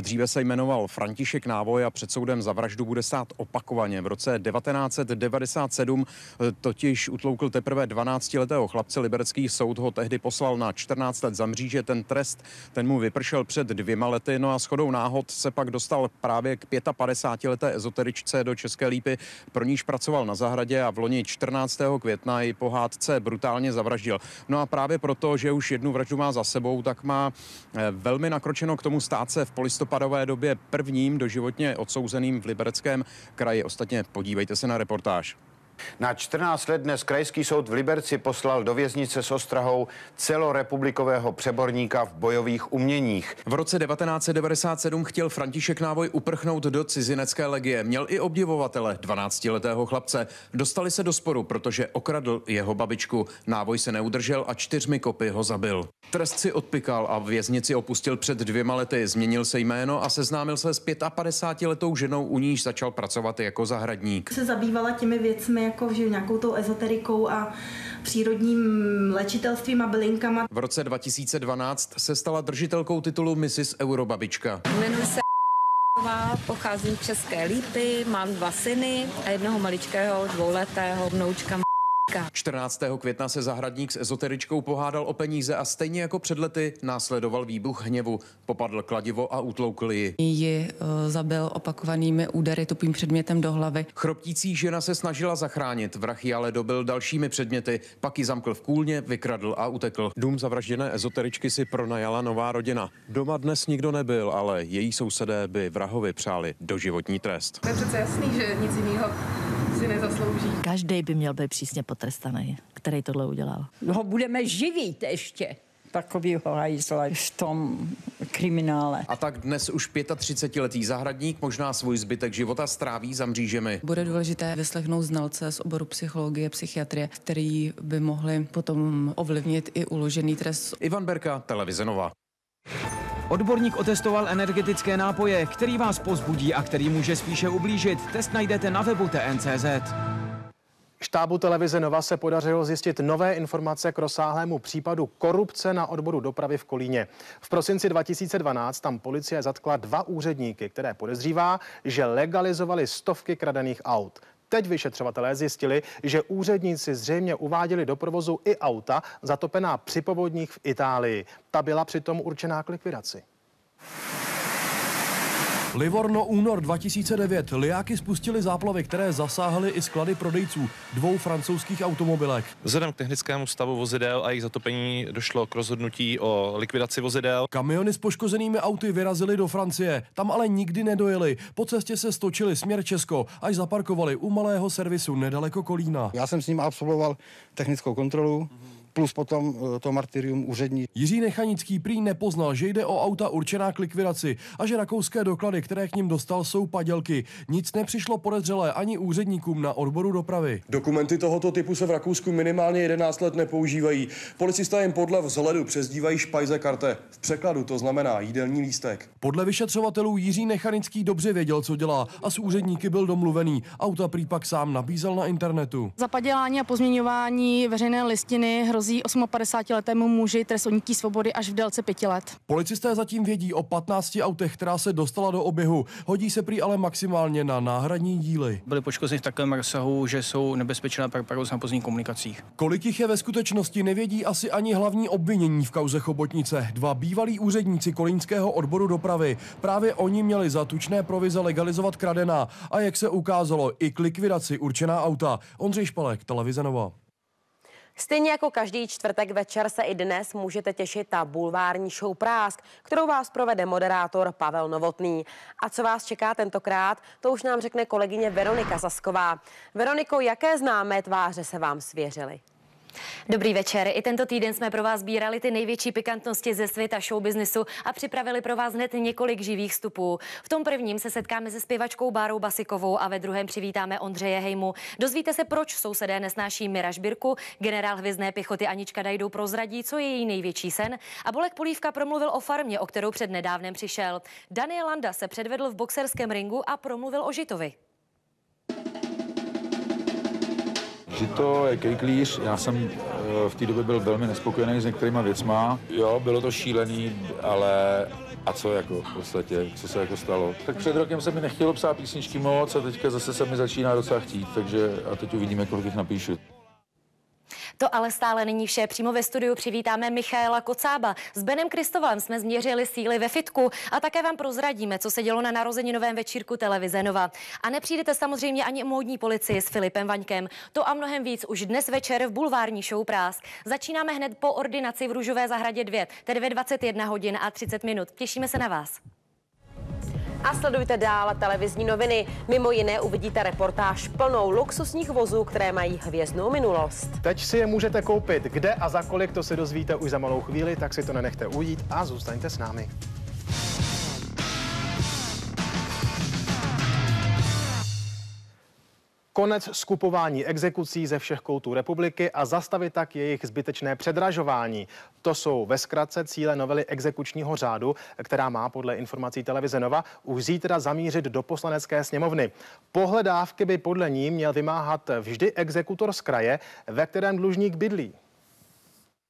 [SPEAKER 12] Dříve se jmenoval František Návoj a před soudem za vraždu bude stát opakovaně. V roce 1997 totiž utloukl teprve 12letého chlapce. Liberecký soud ho tehdy poslal na 14 let za mříže. Ten trest, ten mu vypršel před 2 lety. No a shodou náhod se pak dostal právě k 55leté ezoteričce do České Lípy. Pro níž pracoval na zahradě a v loni 14. května ji po hádce brutálně zavraždil. No a právě proto, že už jednu vraždu má za sebou, tak má velmi nakročeno k tomu stát se v polistopadové době prvním doživotně odsouzeným v Libereckém kraji. Ostatně podívejte se na reportáž.
[SPEAKER 13] Na 14 let dnes krajský soud v Liberci poslal do věznice s ostrahou celorepublikového přeborníka v bojových uměních.
[SPEAKER 12] V roce 1997 chtěl František Návoj uprchnout do cizinecké legie. Měl i obdivovatele, 12letého chlapce. Dostali se do sporu, protože okradl jeho babičku. Návoj se neudržel a 4 kopy ho zabil. Trest si odpykal a věznici opustil před 2 lety. Změnil se jméno a seznámil se s 55letou ženou, u níž začal pracovat jako zahradník.
[SPEAKER 14] Se zabývala těmi věcmi, jako že nějakou tou ezoterikou a přírodním léčitelstvím a bylinkama.
[SPEAKER 12] V roce 2012 se stala držitelkou titulu Mrs. Eurobabička.
[SPEAKER 15] Jmenuji se pocházím z České Lípy, mám 2 syny a jednoho maličkého 2letého vnoučka.
[SPEAKER 12] 14. května se Zahradník s ezoteričkou pohádal o peníze a stejně jako před lety následoval výbuch hněvu. Popadl kladivo a utloukl ji.
[SPEAKER 16] Ji zabil opakovanými údery tupým předmětem do hlavy.
[SPEAKER 12] Chroptící žena se snažila zachránit, vrah ji ale dobil dalšími předměty, pak ji zamkl v kůlně, vykradl a utekl. Dům zavražděné ezoteričky si pronajala nová rodina. Doma dnes nikdo nebyl, ale její sousedé by vrahovi přáli doživotní trest.
[SPEAKER 17] To je přece jasný, že nic jiného si nezaslouží.
[SPEAKER 29] Každý by měl být přísně potrestaný, který tohle udělal.
[SPEAKER 30] Ho budeme živit ještě, takovýho hajzla v tom kriminále.
[SPEAKER 12] A tak dnes už 35letý Zahradník možná svůj zbytek života stráví za mřížemi.
[SPEAKER 16] Bude důležité vyslechnout znalce z oboru psychologie, psychiatrie, který by mohli potom ovlivnit i uložený trest.
[SPEAKER 12] Ivan Berka, Televize Nova.
[SPEAKER 18] Odborník otestoval energetické nápoje, který vás povzbudí a který může spíše ublížit. Test najdete na webu TN.cz.
[SPEAKER 2] Štábu televize Nova se podařilo zjistit nové informace k rozsáhlému případu korupce na odboru dopravy v Kolíně. V prosinci 2012 tam policie zatkla 2 úředníky, které podezřívá, že legalizovali stovky kradených aut. Teď vyšetřovatelé zjistili, že úředníci zřejmě uváděli do provozu i auta zatopená při povodních v Itálii. Ta byla přitom určená k likvidaci.
[SPEAKER 19] Livorno, únor 2009. Lijáky spustili záplavy, které zasáhly i sklady prodejců 2 francouzských automobilek.
[SPEAKER 20] Vzhledem k technickému stavu vozidel a jejich zatopení došlo k rozhodnutí o likvidaci vozidel.
[SPEAKER 19] Kamiony s poškozenými auty vyrazily do Francie, tam ale nikdy nedojeli. Po cestě se stočili směr Česko, až zaparkovali u malého servisu nedaleko Kolína.
[SPEAKER 21] Já jsem s ním absolvoval technickou kontrolu. Plus potom to martyrium úřední.
[SPEAKER 19] Jiří Nechanický prý nepoznal, že jde o auta určená k likvidaci a že rakouské doklady, které k ním dostal, jsou padělky. Nic nepřišlo podezřelé ani úředníkům na odboru dopravy. Dokumenty tohoto typu se v Rakousku minimálně 11 let nepoužívají. Policista jim podle vzhledu přezdívají Speisekarte. V překladu to znamená jídelní lístek. Podle vyšetřovatelů Jiří Nechanický dobře věděl, co dělá a s úředníky byl domluvený. Auta prý pak sám nabízel na internetu.
[SPEAKER 22] Za padělání a pozměňování veřejné listiny hrozí 58letému muži trest odnětí svobody až v délce 5 let.
[SPEAKER 19] Policisté zatím vědí o 15 autech, která se dostala do oběhu. Hodí se prý ale maximálně na náhradní díly.
[SPEAKER 23] Byly poškozeny v takovém rozsahu, že jsou nebezpečné pro provoz na pozdních komunikacích.
[SPEAKER 19] Kolik jich je ve skutečnosti, nevědí asi ani hlavní obvinění v kauze Chobotnice. 2 bývalí úředníci kolínského odboru dopravy. Právě oni měli za tučné provize legalizovat kradená a jak se ukázalo, i k likvidaci určená auta. Ondřej Špalek, televize Nova.
[SPEAKER 3] Stejně jako každý čtvrtek večer se i dnes můžete těšit na bulvární show Prásk, kterou vás provede moderátor Pavel Novotný. A co vás čeká tentokrát, to už nám řekne kolegyně Veronika Sasková. Veroniko, jaké známé tváře se vám svěřily?
[SPEAKER 27] Dobrý večer. I tento týden jsme pro vás sbírali ty největší pikantnosti ze světa showbiznisu a připravili pro vás hned několik živých vstupů. V tom prvním se setkáme se zpěvačkou Bárou Basikovou a ve druhém přivítáme Ondřeje Hejmu. Dozvíte se, proč sousedé nesnáší Mira Žbírku, generál hvězdné pěchoty Anička Dajdou prozradí, co je její největší sen a Bolek Polívka promluvil o farmě, o kterou přednedávnem přišel. Daniel Landa se předvedl v boxerském ringu a promluvil o Žitovi.
[SPEAKER 24] Žito je kejklíř, já jsem v té době byl velmi nespokojený s některýma věcma. Jo, bylo to šílený, ale a co jako v podstatě, co se jako stalo? Tak před rokem se mi nechtělo psát písničky moc a teďka zase se mi začíná docela chtít, takže a teď uvidíme, kolik jich napíšu.
[SPEAKER 27] To ale stále není vše. Přímo ve studiu přivítáme Michaela Kocába. S Benem Kristovalem jsme změřili síly ve fitku a také vám prozradíme, co se dělo na narozeninovém večírku televize Nova. A nepřijdete samozřejmě ani o módní policii s Filipem Vaňkem. To a mnohem víc už dnes večer v bulvární show Prásk. Začínáme hned po ordinaci v Růžové zahradě 2, tedy ve 21 hodin a 30 minut. Těšíme se na vás.
[SPEAKER 3] A sledujte dál televizní noviny. Mimo jiné uvidíte reportáž plnou luxusních vozů, které mají hvězdnou minulost.
[SPEAKER 2] Teď si je můžete koupit. Kde a za kolik, to se dozvíte už za malou chvíli, tak si to nenechte ujít a zůstaňte s námi. Konec skupování exekucí ze všech koutů republiky a zastavit tak jejich zbytečné předražování. To jsou ve zkratce cíle novely exekučního řádu, která má podle informací televize Nova už zítra zamířit do Poslanecké sněmovny. Pohledávky by podle ní měl vymáhat vždy exekutor z kraje, ve kterém dlužník bydlí.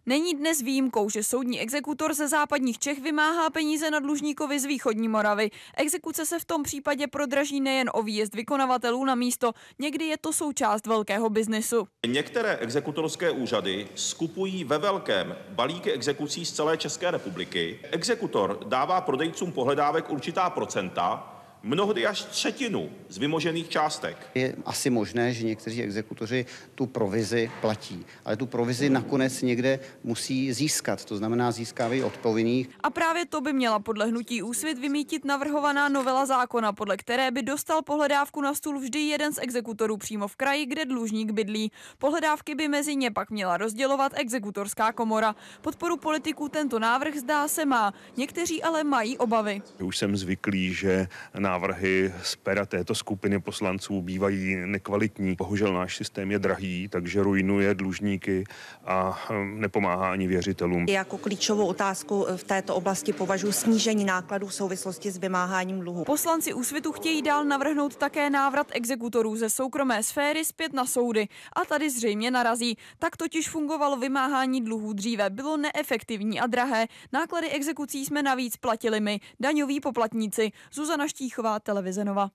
[SPEAKER 29] Není dnes výjimkou, že soudní exekutor ze západních Čech vymáhá peníze na dlužníkovi z východní Moravy. Exekuce se v tom případě prodraží nejen o výjezd vykonavatelů na místo, někdy je to součást velkého biznesu.
[SPEAKER 30] Některé exekutorské úřady skupují ve velkém balíky exekucí z celé České republiky. Exekutor dává prodejcům pohledávek určitá procenta, mnohdy až 1/3 z vymožených částek.
[SPEAKER 25] Je asi možné, že někteří exekutoři tu provizi platí, ale tu provizi nakonec někde musí získat, to znamená získávají od povinných.
[SPEAKER 29] A právě to by měla podle hnutí Úsvit vymýtit navrhovaná novela zákona, podle které by dostal pohledávku na stůl vždy jeden z exekutorů přímo v kraji, kde dlužník bydlí. Pohledávky by mezi ně pak měla rozdělovat exekutorská komora. Podporu politiků tento návrh zdá se má, někteří ale mají obavy.
[SPEAKER 26] Už jsem zvyklý, že návrh
[SPEAKER 1] návrhy z pera této skupiny poslanců bývají nekvalitní. Bohužel náš systém je drahý, takže ruinuje dlužníky a nepomáhá ani věřitelům.
[SPEAKER 4] Jako klíčovou otázku v této oblasti považuji snížení nákladů v souvislosti s vymáháním dluhu.
[SPEAKER 29] Poslanci Úsvitu chtějí dál navrhnout také návrat exekutorů ze soukromé sféry zpět na soudy. A tady zřejmě narazí. Tak totiž fungovalo vymáhání dluhů dříve. Bylo neefektivní a drahé. Náklady exekucí jsme navíc platili my, daňoví poplatníci. Zuzana Štíchová, Televize Nova.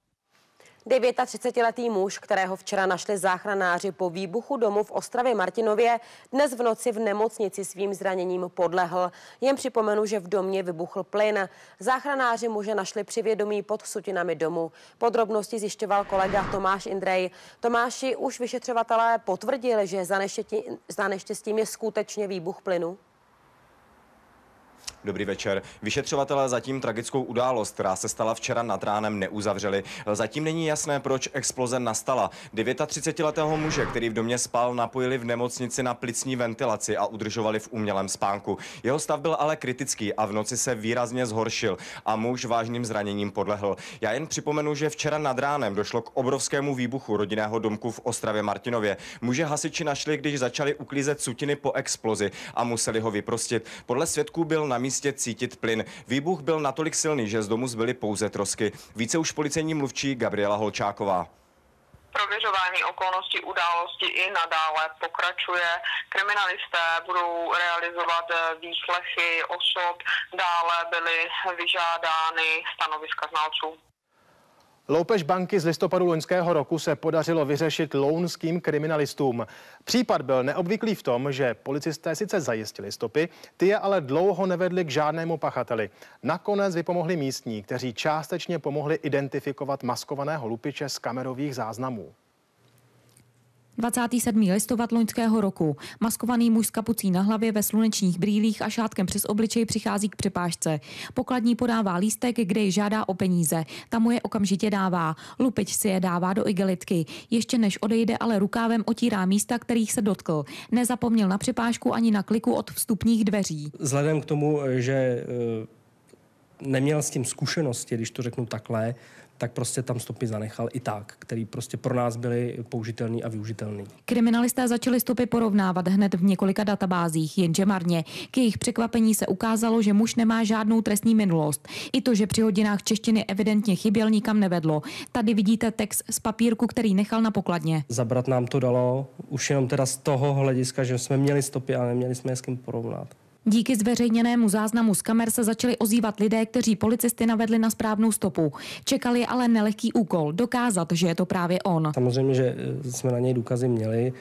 [SPEAKER 3] 39letý muž, kterého včera našli záchranáři po výbuchu domu v Ostravě Martinově, dnes v noci v nemocnici svým zraněním podlehl. Jen připomenu, že v domě vybuchl plyn. Záchranáři muže našli při vědomí pod sutinami domu. Podrobnosti zjišťoval kolega Tomáš Indrej. Tomáši, už vyšetřovatelé potvrdili, že za neštěstím je skutečně výbuch plynu?
[SPEAKER 9] Dobrý večer. Vyšetřovatelé zatím tragickou událost, která se stala včera nad ránem, neuzavřeli. Zatím není jasné, proč exploze nastala. 39letého muže, který v domě spal, napojili v nemocnici na plicní ventilaci a udržovali v umělém spánku. Jeho stav byl ale kritický a v noci se výrazně zhoršil a muž vážným zraněním podlehl. Já jen připomenu, že včera nad ránem došlo k obrovskému výbuchu rodinného domku v Ostravě Martinově. Muže hasiči našli, když začali uklízet sutiny po explozi a museli ho vyprostit. Podle svědků byl na místě cítit plyn. Výbuch byl natolik silný, že z domu zbyly pouze trosky. Více už policejní mluvčí Gabriela Holčáková.
[SPEAKER 5] Prověřování okolností události i nadále pokračuje. Kriminalisté budou realizovat výslechy osob, dále byly vyžádány stanoviska znalců.
[SPEAKER 2] Loupež banky z listopadu loňského roku se podařilo vyřešit lounským kriminalistům. Případ byl neobvyklý v tom, že policisté sice zajistili stopy, ty je ale dlouho nevedli k žádnému pachateli. Nakonec vypomohli místní, kteří částečně pomohli identifikovat maskovaného lupiče z kamerových záznamů.
[SPEAKER 6] 27. listopad loňského roku. Maskovaný muž s kapucí na hlavě ve slunečních brýlích a šátkem přes obličej přichází k přepážce. Pokladní podává lístek, kde ji žádá o peníze. Ta mu je okamžitě dává. Lupič si je dává do igelitky. Ještě než odejde, ale rukávem otírá místa, kterých se dotkl. Nezapomněl na přepážku ani na kliku od vstupních dveří.
[SPEAKER 7] Vzhledem k tomu, že neměl s tím zkušenosti, když to řeknu takhle, tak prostě tam stopy zanechal i tak, který prostě pro nás byly použitelný a využitelný.
[SPEAKER 6] Kriminalisté začali stopy porovnávat hned v několika databázích, jenže marně. K jejich překvapení se ukázalo, že muž nemá žádnou trestní minulost. I to, že při hodinách češtiny evidentně chyběl, nikam nevedlo. Tady vidíte text z papírku, který nechal na pokladně.
[SPEAKER 7] Zabrat nám to dalo už jenom teda z toho hlediska, že jsme měli stopy a neměli jsme je s kým porovnat.
[SPEAKER 6] Díky zveřejněnému záznamu z kamer se začali ozývat lidé, kteří policisty navedli na správnou stopu. Čekal je ale nelehký úkol dokázat, že je to právě on.
[SPEAKER 7] Samozřejmě, že jsme na něj důkazy měli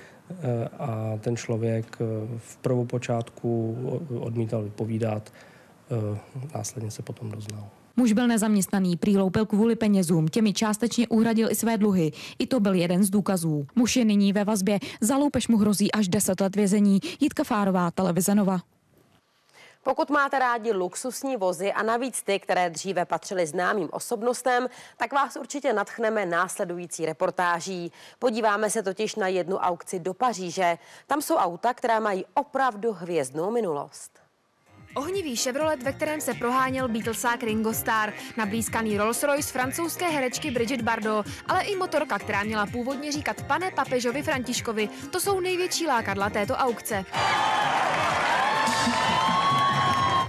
[SPEAKER 7] a ten člověk v prvopočátku odmítal vypovídat, následně se potom doznal.
[SPEAKER 6] Muž byl nezaměstnaný, prý loupil kvůli penězům, těmi částečně uhradil i své dluhy. I to byl jeden z důkazů. Muž je nyní ve vazbě, za loupež mu hrozí až 10 let vězení. Jitka Fárová, Televize Nova.
[SPEAKER 3] Pokud máte rádi luxusní vozy a navíc ty, které dříve patřily známým osobnostem, tak vás určitě nadchneme následující reportáží. Podíváme se totiž na jednu aukci do Paříže. Tam jsou auta, která mají opravdu hvězdnou minulost.
[SPEAKER 8] Ohnivý Chevrolet, ve kterém se proháněl Beatlesák Ringo Starr, nablízkaný Rolls-Royce francouzské herečky Brigitte Bardot, ale i motorka, která měla původně říkat pane papežovi Františkovi. To jsou největší lákadla této aukce.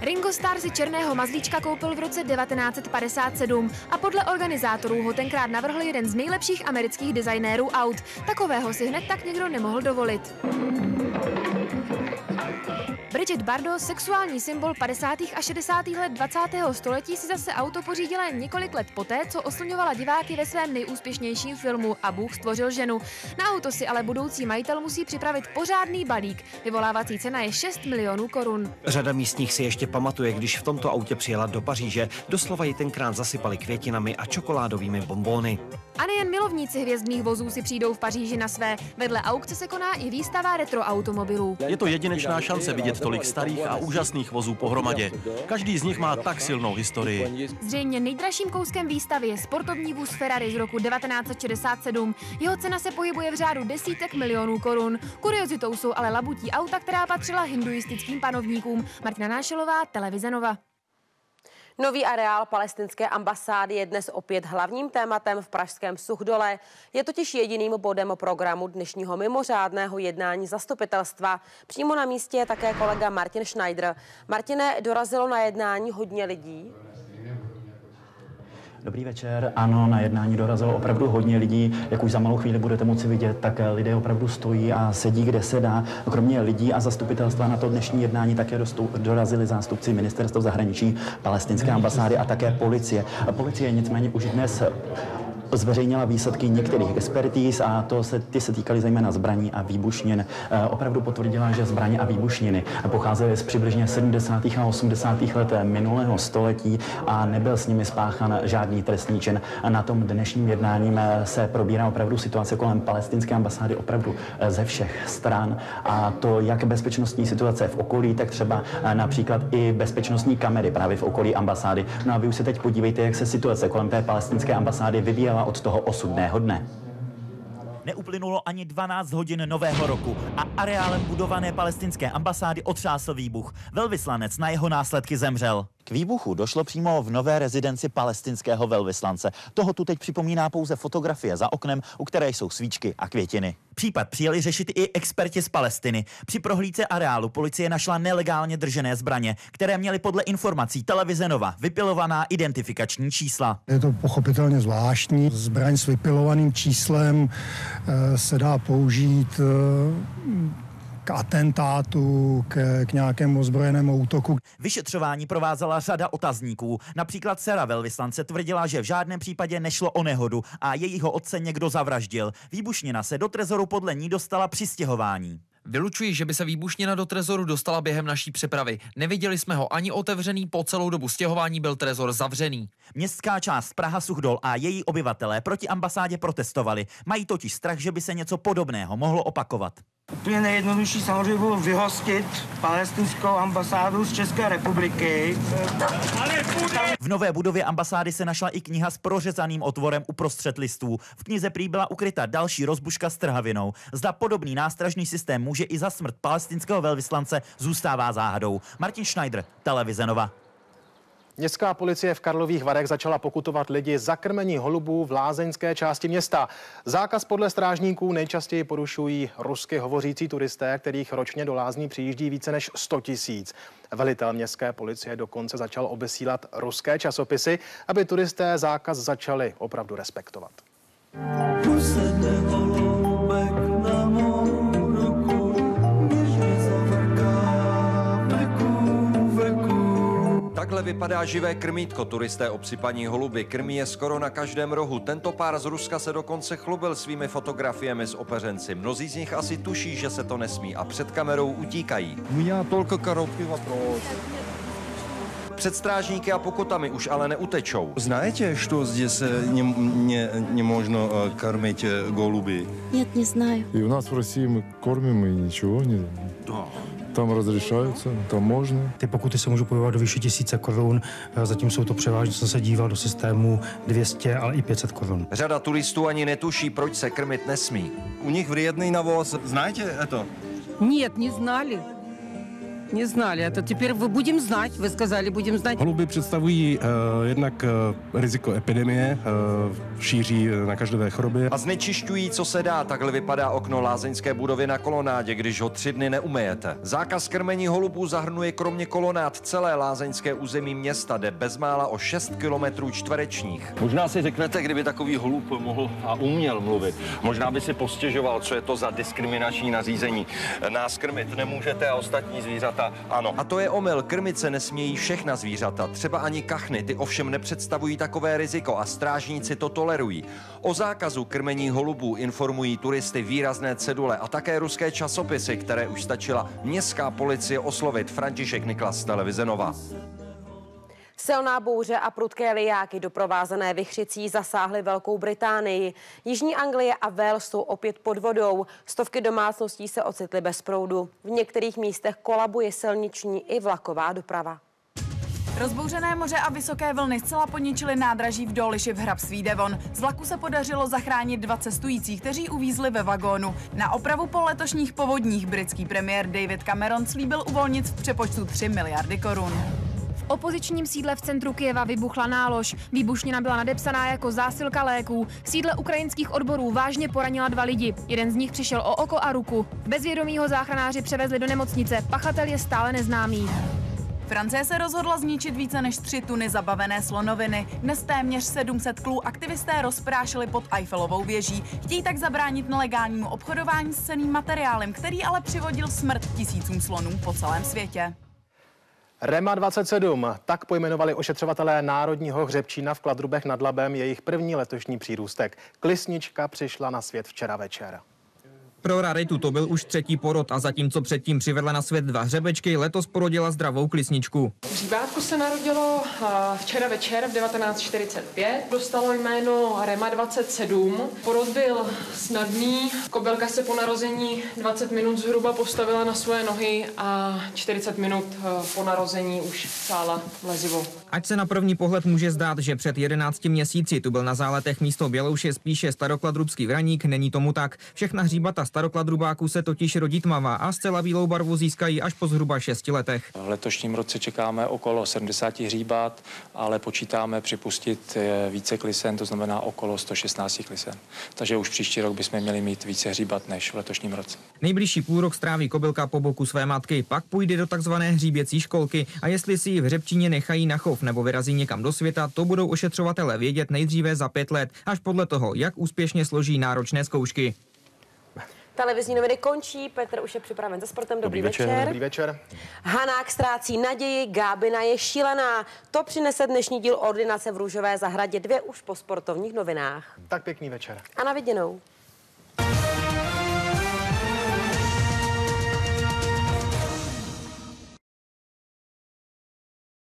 [SPEAKER 8] Ringo Starr si černého mazlíčka koupil v roce 1957 a podle organizátorů ho tenkrát navrhl jeden z nejlepších amerických designérů aut. Takového si hned tak někdo nemohl dovolit. Brigitte Bardot, sexuální symbol 50. a 60. let 20. století, si zase auto pořídila jen několik let poté, co oslňovala diváky ve svém nejúspěšnějším filmu A Bůh stvořil ženu. Na auto si ale budoucí majitel musí připravit pořádný balík. Vyvolávací cena je 6 milionů korun.
[SPEAKER 10] Řada místních si ještě pamatuje, když v tomto autě přijela do Paříže. Doslova ji tenkrát zasypali květinami a čokoládovými bonbóny.
[SPEAKER 8] A nejen milovníci hvězdných vozů si přijdou v Paříži na své. Vedle aukce se koná i výstava retro automobilů.
[SPEAKER 11] Je to jedinečná šance vidět tolik starých a úžasných vozů pohromadě. Každý z nich má tak silnou historii.
[SPEAKER 8] Zřejmě nejdražším kouskem výstavy je sportovní vůz Ferrari z roku 1967. Jeho cena se pohybuje v řádu desítek milionů korun. Kuriozitou jsou ale labutí auta, která patřila hinduistickým panovníkům. Martina Nášelová, Televize Nova.
[SPEAKER 3] Nový areál palestinské ambasády je dnes opět hlavním tématem v pražském Suchdole. Je totiž jediným bodem programu dnešního mimořádného jednání zastupitelstva. Přímo na místě je také kolega Martin Schneider. Martine, dorazilo na jednání hodně lidí?
[SPEAKER 12] Dobrý večer. Ano, na jednání dorazilo opravdu hodně lidí. Jak už za malou chvíli budete moci vidět, tak lidé opravdu stojí a sedí, kde se dá. Kromě lidí a zastupitelstva na to dnešní jednání také dorazili zástupci ministerstva zahraničí, palestinské ambasády a také policie. Policie nicméně už dnes zveřejnila výsledky některých expertíz a ty se týkaly zejména zbraní a výbušnin. Opravdu potvrdila, že zbraně a výbušniny pocházely z přibližně 70. a 80. let minulého století a nebyl s nimi spáchan žádný trestný čin. Na tom dnešním jednáním se probírá opravdu situace kolem palestinské ambasády opravdu ze všech stran, a to jak bezpečnostní situace v okolí, tak třeba například i bezpečnostní kamery právě v okolí ambasády. No a vy už se teď podívejte, jak se situace kolem té palestinské ambasády vyvíjela od toho osudného dne.
[SPEAKER 13] Neuplynulo ani 12 hodin nového roku a areálem budované palestinské ambasády otřásl výbuch. Velvyslanec na jeho následky zemřel.
[SPEAKER 12] K výbuchu došlo přímo v nové rezidenci palestinského velvyslance. Toho tu teď připomíná pouze fotografie za oknem, u které jsou svíčky a květiny.
[SPEAKER 13] Případ přijeli řešit i experti z Palestiny. Při prohlídce areálu policie našla nelegálně držené zbraně, které měly podle informací televize Nova vypilovaná identifikační čísla.
[SPEAKER 14] Je to pochopitelně zvláštní. Zbraň s vypilovaným číslem se dá použít k atentátu, k nějakému ozbrojenému útoku.
[SPEAKER 13] Vyšetřování provázela řada otazníků. Například dcera velvyslance tvrdila, že v žádném případě nešlo o nehodu a jejího otce někdo zavraždil. Výbušnina se do trezoru podle ní dostala při stěhování.
[SPEAKER 15] Vylučuji, že by se výbušnina do trezoru dostala během naší přepravy. Neviděli jsme ho ani otevřený, po celou dobu stěhování byl trezor zavřený.
[SPEAKER 13] Městská část Praha Suchdol a její obyvatelé proti ambasádě protestovali. Mají totiž strach, že by se něco podobného mohlo opakovat.
[SPEAKER 16] Úplně nejjednodušší samozřejmě bylo vyhostit palestinskou ambasádu z České republiky.
[SPEAKER 13] V nové budově ambasády se našla i kniha s prořezaným otvorem uprostřed listů. V knize prý byla ukryta další rozbuška s trhavinou. Zda podobný nástražný systém může i za smrt palestinského velvyslance, zůstává záhadou. Martin Schneider, televize Nova.
[SPEAKER 2] Městská policie v Karlových Varech začala pokutovat lidi za krmení holubů v lázeňské části města. Zákaz podle strážníků nejčastěji porušují rusky hovořící turisté, kterých ročně do lázní přijíždí více než 100 000. Velitel městské policie dokonce začal obesílat ruské časopisy, aby turisté zákaz začali opravdu respektovat.
[SPEAKER 17] Takhle vypadá živé krmítko. Turisté obsypaní holuby. Krmí je skoro na každém rohu. Tento pár z Ruska se dokonce chlubil svými fotografiemi s opeřenci. Mnozí z nich asi tuší, že se to nesmí a před kamerou utíkají. Před strážníky a pokutami už ale neutečou.
[SPEAKER 18] Знаете, что здесь не можно кормить голуби?
[SPEAKER 20] Нет, не знаю.
[SPEAKER 26] И у нас в России мы кормим и ничего не... Tam разрешаются, tam можно.
[SPEAKER 21] Ty pokuty se můžou pohybovat do vyšší 1000 korun, zatím jsou to převážně, jsem se díval do systému 200, ale i 500 korun.
[SPEAKER 17] Řada turistů ani netuší, proč se krmit nesmí.
[SPEAKER 18] У них вредный навоз. Знаете это?
[SPEAKER 20] Нет, не знали. Не знали. Это теперь вы будем знать. Вы сказали, будем знать.
[SPEAKER 19] Holuby představují jednak riziko epidemie, šíří nakažlivé choroby.
[SPEAKER 17] A znečišťují, co se dá. Takhle vypadá okno lázeňské budovy na kolonádě, když ho 3 dny neumyjete. Zákaz krmení holubů zahrnuje kromě kolonád celé lázeňské území města, jde bezmála o 6 kilometrů čtverečních.
[SPEAKER 18] Možná si řeknete, kdyby takový holub mohl a uměl mluvit. Možná by si postěžoval, co je to za diskriminační nařízení. Nás krmit nemůžete a ostatní zvířata ano.
[SPEAKER 17] A to je omyl. Krmit se nesmějí všechna zvířata, třeba ani kachny. Ty ovšem nepředstavují takové riziko a strážníci to tolerují. O zákazu krmení holubů informují turisty výrazné cedule a také ruské časopisy, které už stačila městská policie oslovit. František Niklas, televize Nova.
[SPEAKER 3] Silná bouře a prudké lijáky doprovázené vichřicí zasáhly Velkou Británii. Jižní Anglie a Wales jsou opět pod vodou. Stovky domácností se ocitly bez proudu. V některých místech kolabuje silniční i vlaková doprava.
[SPEAKER 27] Rozbouřené moře a vysoké vlny zcela poničily nádraží v Dawlishi v hrabství Devon. Z vlaku se podařilo zachránit 2 cestující, kteří uvízli ve vagónu. Na opravu po letošních povodních britský premiér David Cameron slíbil uvolnit v přepočtu 3 miliardy korun.
[SPEAKER 8] V opozičním sídle v centru Kyjeva vybuchla nálož. Výbušnina byla nadepsaná jako zásilka léků. V sídle ukrajinských odborů vážně poranila 2 lidi. Jeden z nich přišel o oko a ruku. Bezvědomího záchranáři převezli do nemocnice. Pachatel je stále neznámý.
[SPEAKER 27] Francie se rozhodla zničit více než 3 tuny zabavené slonoviny. Dnes téměř 700 klů aktivisté rozprášili pod Eiffelovou věží. Chtějí tak zabránit nelegálnímu obchodování s cenným materiálem, který ale přivodil smrt tisícům slonů po celém světě.
[SPEAKER 2] Rema 27, tak pojmenovali ošetřovatelé Národního hřebčína v Kladrubech nad Labem jejich první letošní přírůstek. Klisnička přišla na svět včera večer.
[SPEAKER 1] Pro raritu to byl už 3. porod a zatímco předtím přivedla na svět 2 hřebečky, letos porodila zdravou klisničku.
[SPEAKER 4] Hříbátko se narodilo včera večer v 1945, dostalo jméno Rema 27. Porod byl snadný, kobylka se po narození 20 minut zhruba postavila na svoje nohy a 40 minut po narození už sála lezivo.
[SPEAKER 1] Ať se na první pohled může zdát, že před 11 měsíci tu byl na záletech místo Bělouše spíše starokladrubský vraník, není tomu tak. Všechna hříbata starokladrubáků se totiž rodí tmavá a zcela bílou barvu získají až po zhruba 6 letech.
[SPEAKER 9] V letošním roce čekáme okolo 70 hříbat, ale počítáme připustit více klisen, to znamená okolo 116 klisen. Takže už příští rok bychom měli mít více hříbat než v letošním roce.
[SPEAKER 1] Nejbližší půlrok stráví kobylka po boku své matky, pak půjde do takzvané hříběcí školky a jestli si ji v hřebčíně nechají na chov nebo vyrazí někam do světa, to budou ošetřovatelé vědět nejdříve za 5 let, až podle toho, jak úspěšně složí náročné zkoušky.
[SPEAKER 3] Televizní noviny končí, Petr už je připraven se sportem. Dobrý večer.
[SPEAKER 2] Dobrý večer.
[SPEAKER 3] Hanák ztrácí naději, Gábina je šílená. To přinese dnešní díl Ordinace v Růžové zahradě 2 už po sportovních novinách.
[SPEAKER 2] Tak pěkný večer.
[SPEAKER 3] A na viděnou.